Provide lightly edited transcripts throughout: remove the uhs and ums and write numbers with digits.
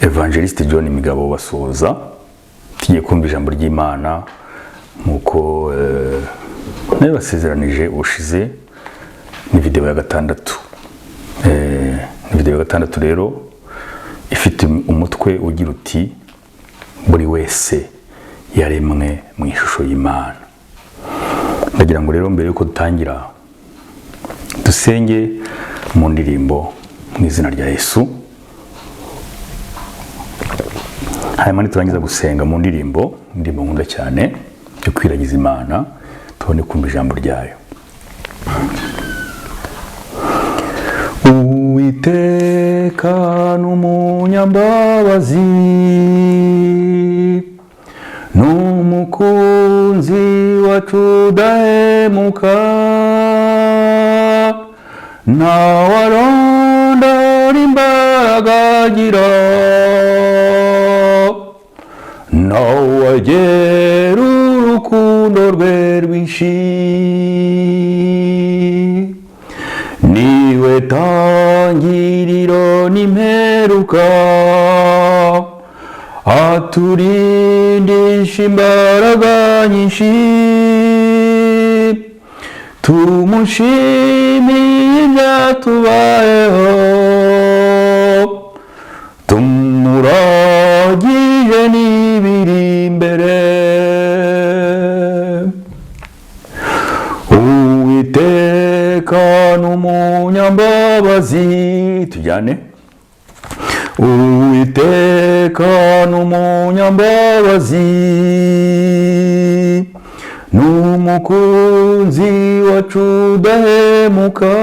Evangeliste John Migabo Basoza tugiye kumva ijambo ry'Imana nkuko nabasezeranije ushize. Ni video ya gatandatu. Ni video ya gatandatu rero ifite umutwe ugira uti buri wese yaremwe mu ishusho y'Imana. Ndagira ngo rero mbere yuko dutangira dusenge mu ndirimbo mu izina rya Yesu. Hanyuma niturangiza gusenga mu ndirimbo nkunda cyane yo kwiragiza Imana, tubone kumva ijambo ryayo. Uwiteka n'umunyambabazi, n'umukunzi wacu udahemuka, ntawarondora imbaraga agira, ntawagera urukundo rwe rwinshi. Niwe tangiriro n'imperuka, aturindisha imbaraga nyinshi. Tumushimiye ibyatubayeho, tumuragije n'ibiri imbere. Uwiteka n'umunyambabazi, tujyane. Uwiteka n'umunyambabazi, n'umukunzi wacu udahemuka,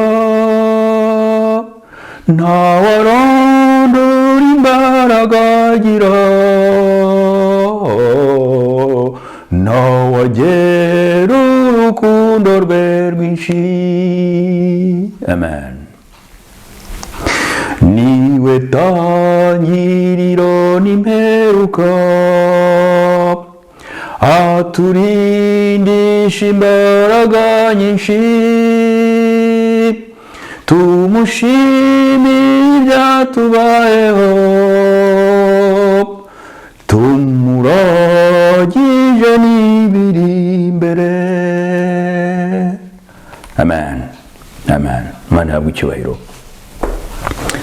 ntawarondora imbaraga agira, ntawagera urukundo rwe rwinshi. Amen. Niwe tangiriro n'imperuka, aturindisha imbaraga nyinshi. Tumushimiye ibyatubayeho, tumuragije n'ibiri imbere. Amen. Amen. Imana ihabwe icyubahiro.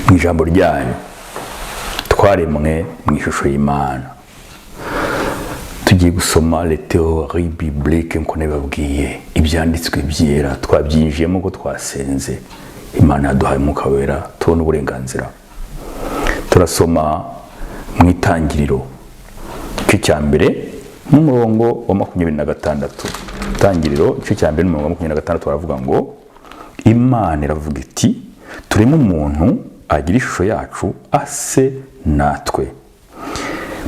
Mu ijambo ryayo twaremwe mu ishusho y'Imana. Tugiye gusoma les théories bibliques nko nababwiye, ibyanditswe byera twabyinjiyemo ko twasenze. Imana yaduhaye Umwuka Wera tubona uburenganzira. Turasoma mu Itangiriro igice cya mbere n'umurongo wa 26. Itangiriro igice cya mbere n'umurongo wa 26 baravuga ngo Imana iravuga iti turimo umuntu agira ishusho yacu ase natwe,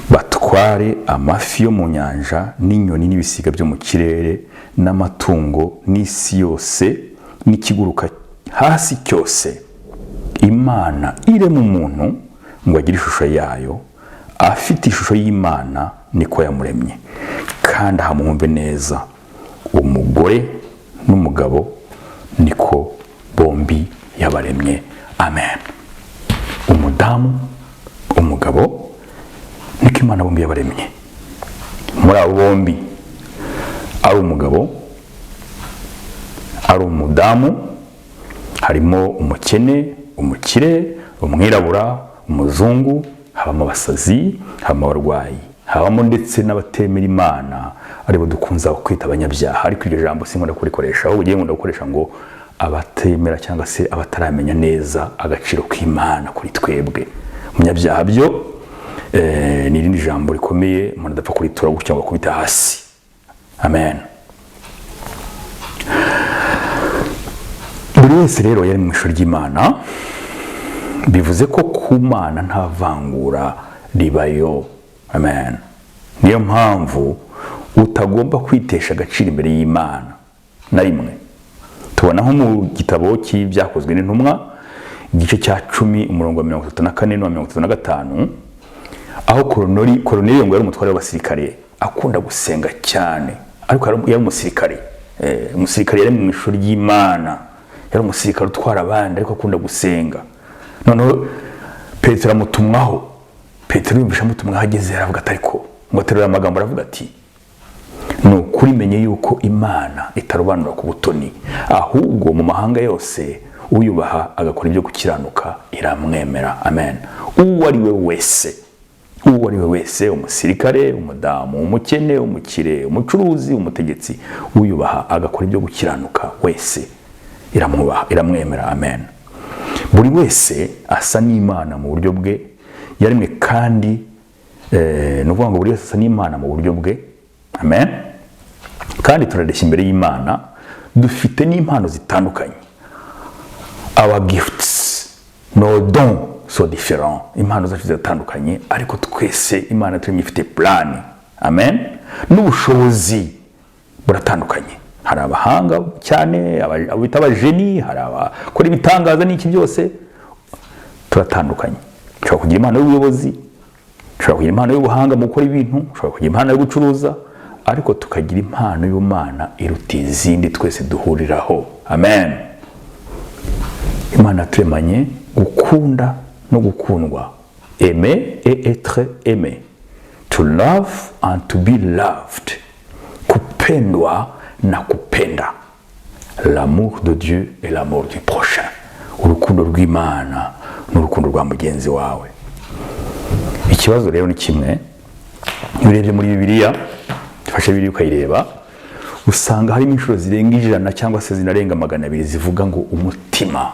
batware amafi yo mu nyanja n'inyoni n'ibisiga byo mu kirere n'amatungo n'isi yose n'ikiguruka hasi cyose. Imana irema umuntu ngo agire ishusho yayo, afite ishusho y'Imana niko yamuremye, kandi ahamwumve neza. Umugore n'umugabo niko bombi yabaremye. Amen. Umudamu, umugabo niko Imana bombi yabaremye. Muri abo bombi, ari umugabo ari umudamu, harimo umukene, umukire, umwirabura, umuzungu, habamo abasazi, habamo abarwayi, habamo ndetse n'abatemera Imana, aribo dukunza kwita abanyabyaha. Ariko iryo jambo sinkunda kurikoresha, aho ugiye nkunda gukoresha ngo abatemera cyangwa se abataramenya neza agaciro k'Imana kuri twebwe. Umunyabyaha byo ni irindi jambo rikomeye umuntu adapfa kuritura gutya ngo akubita hasi. Amen. Buri wese rero yari mu ishusho ry'Imana, bivuze ko ku Mana nta vangura ribayo. Amen. Niyo mpamvu utagomba kwitesha agaciro imbere y'Imana na rimwe. Tubona nko mu gitabo cy'ibyakozwe n'intumwa igice cya 10 umurongo wa 34 na 35, aho Koruneliyo ngo yari umutware w'abasirikare akunda gusenga cyane, ariko yari umusirikare. Umusirikare yari mu ishusho ry'Imana, yari umusirikare utwara abandi ariko akunda gusenga. Noneho Petero amutumwaho Petero yumvisha amutumwa ahageze aravuga ati ariko ngo aterura amagambo aravuga ati ni ukuri menye yuko Imana itarobanura ku butoni, ahubwo mu mahanga yose uyubaha agakora ibyo gukiranuka iramwemera. Amen. Uwo ari we wese, umusirikare, umudamu, umukene, umukire, umucuruzi, umutegetsi, uyubaha agakora ibyo gukiranuka wese iramwubaha, iramwemera. Amen. Buri wese asa n'Imana mu buryo bwe yaremwe, kandi no kuvuga ngo buri wese asa n'Imana mu buryo bwe. Amen. Kandi turareshya imbere y'Imana, dufite n'impano zitandukanye. Our gifts, nos dons sont différents. Impano zacu zitandukanye, ariko twese Imana turimo ifite plan. Amen. N'ubushobozi buratandukanye. Hari abahanga cyane, abita abajeni, hari abakora ibitangaza n'iki byose. Turatandukanye. Ushobora kugira impano y'ubuyobozi, ushobora kugira impano y'ubuhanga mu gukora ibintu, ushobora kugira impano yo gucuruza, ariko tukagira impano y'Imana iruta izindi twese duhuriraho. Amen. Imana turemanye gukunda no gukundwa. Aimer et être aimé. To love and to be loved. Kupendwa na kupenda. L'amour de Dieu et l'amour du prochain. Urukundo rw'Imana n'urukundo rwa mugenzi wawe. Ikibazo rero ni kimwe. Iyo urebye muri Bibiliya, fasha Bibiliya ukayireba, usanga harimo inshuro zirenga 100 cyangwa se zinarenga 200 zivuga ngo umutima.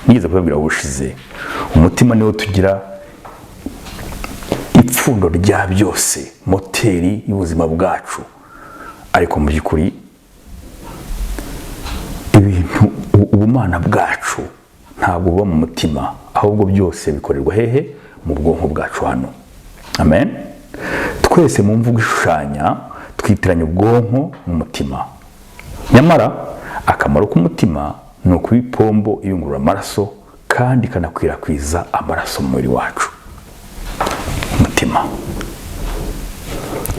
Nigeze kubabwira ubushize, umutima niwo tugira ipfundo rya byose, moteri y'ubuzima bwacu. Ariko mu by'ukuri ibintu ubumana bwacu ntabwo buba mu mutima, ahubwo byose bikorerwa hehe? Mu bwonko bwacu hano. Amen. Twese mu mvugo ishushanya twitiranya ubwonko n'umutima. Nyamara akamaro k'umutima ni ukuba ipombo iyungurura amaraso kandi kanakwirakwiza amaraso mu mubiri wacu. Umutima,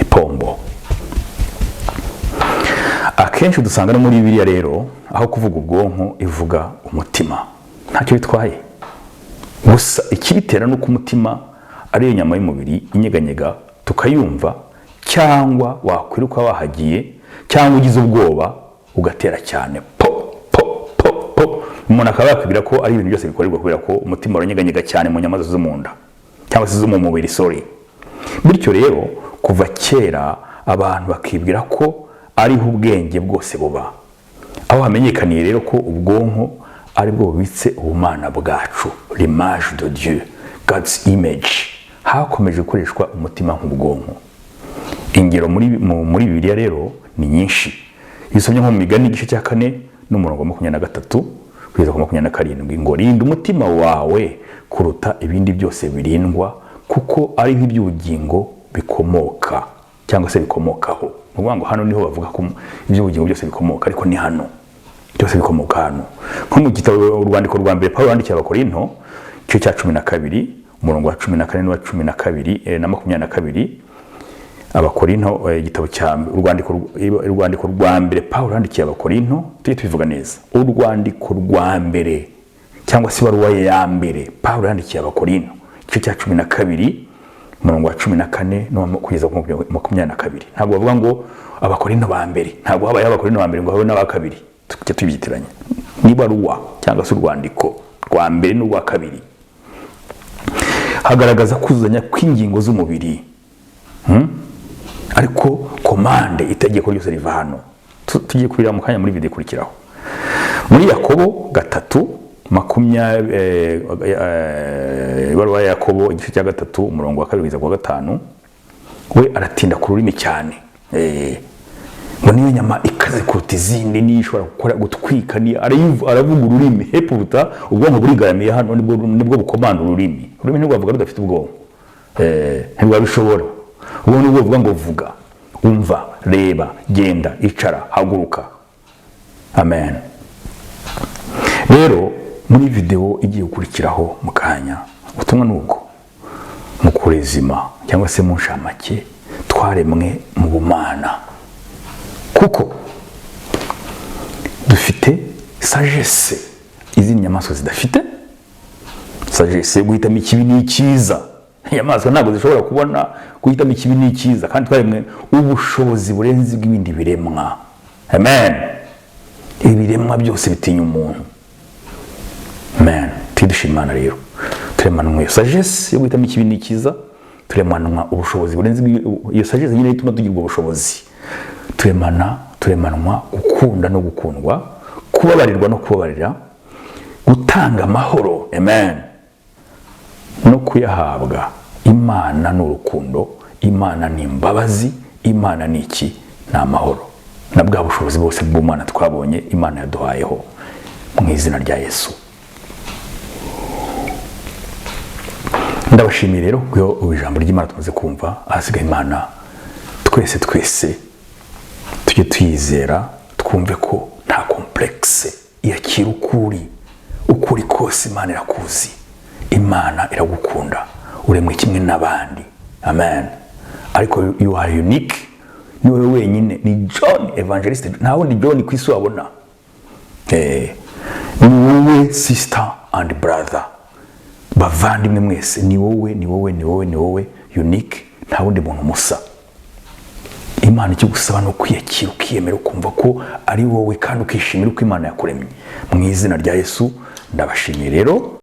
ipombo. Akenshi dusanga no muri Bibiliya rero, aho kuvuga ubwonko ivuga umutima. Ntacyo bitwaye. Gusa ikibitera nuko umutima ari inyama y'umubiri inyeganyega tukayumva, cyangwa wakwiruka wahagiye, cyangwa ugize ubwoba ugatera cyane. Umuntu akaba yakubwira ko ari ibintu byose bikorerwa kubera ko umutima uranyeganyega cyane mu nyama zo mu nda cyangwa se zo mu mubiri. Bityo rero kuva kera abantu bakibwira ko ariho ubwenge bwose buba. Aho hamenyekaniye rero ko ubwonko ari bwo bubitse ubumana bwacu, l'image de Dieu, God's image, hakomeje gukoreshwa umutima nk'ubwonko. Ingero muri Bibiliya rero ni nyinshi. Yisomye nko mu Migani igice cya 4 n'umurongo 23 kugeza ku 27 ngo rinda umutima wawe kuruta ibindi byose birindwa, kuko ari nk'iby'ubugingo bikomoka cyangwa se bikomokaho. Nuvuga ngo hano niho bavuga ko iby'ubugingo byose bikomoka, ariko ni hano byose bikomoka hano. Nko mu gitabo urwandiko rwa mbere Pawulo yandikiye Abakorinto cyo cya 12 umurongo wa 14 n'uwa 12 na 22. Abakorinto igitabo cya urwandiko rwa mbere Pawulo yandikiye Abakorinto, tujye tubivuga neza. Urwandiko rwa mbere cyangwa se baruwa ya mbere Pawulo yandikiye Abakorinto cyo cya 12 umurongo wa 14 no kugeza ku 22. Ntabwo bavuga ngo Abakorinto ba mbere, ntabwo habaye Abakorinto ba mbere ngo habe n'aba kabiri. Tujye tubiyitiranya. Ni baruwa cyangwa se urwandiko rwa mbere n'urwa kabiri. Hagaragaza kuzanya kw'ingingo z'umubiri. Ariko komande itegeko ryose riva hano. Tugiye kubira mu kanya muri video ikurikiraho. Muri Yakobo 3:20 baruwa ya Yakobo igice cya 3 umurongo wa 2 kugeza ku 5, we aratinda ku rurimi cyane. Ngo niyo nyama ikaze kuruta izindi, ni ishobora gukora gutwika, ni aravuga ururimi hepfo buta ubwonko burigaramiye hano, nibwo bukomanda ururimi. Ururimi nibwo bavuga rudafite ubwonko. Nibwo bishobora. Ubundi bwo vuga ngo vuga, umva, reba, genda, icara, haguruka. Amen. Rero muri video igiye gukurikiraho mu kanya, ubutumwa nuko mu kurezima cyangwa se mu nshamake twaremwe mu bumana, kuko dufite sagesse izindi nyamaswa zidafite. sagesse yo guhitamo ikibi n'icyiza. Inyamaswa ntabwo zishobora kubona guhitamo ikibi n'icyiza, kandi twaremwe ubushobozi burenze bw'ibindi biremwa. Amen. Ibiremwa byose bitinya umuntu. Amen. Tidushimana rero turemanwa iyo sagesse yo guhitamo ikibi n'icyiza, turemanwa ubushobozi burenze iyo sagesse nyine ituma tugira ubushobozi. Turemanwa gukunda no gukundwa, kubabarirwa no kubabarira, gutanga amahoro. Amen. No kuyahabwa. Imana ni urukundo, Imana ni imbabazi, Imana ni iki? Ni amahoro. Na bwa bushobozi bwose bw'Imana twabonye Imana yaduhayeho mu izina rya Yesu. Ndabashimiye rero ko ijambo ry'Imana tumaze kumva. Ahasigaye Imana twese tujye tuyizera, twumve ko nta complexe, yakira ukuri kose. Imana irakuzi, Imana iragukunda, uremwe kimwe n'abandi. Amen. Ariko you are unique, ni wowe wenyine. Ni John Evangelist, nta wundi John ku isi wabona. Ni wowe sister and brother, bavandimwe mwese. Ni wowe unique, nta wundi muntu musa. Imana icyo gusaba no kwiyakira, ukiyemera, ukumva ko ari wowe, kandi ukishimira uko Imana yakuremye. Mu izina rya Yesu ndabashimiye rero.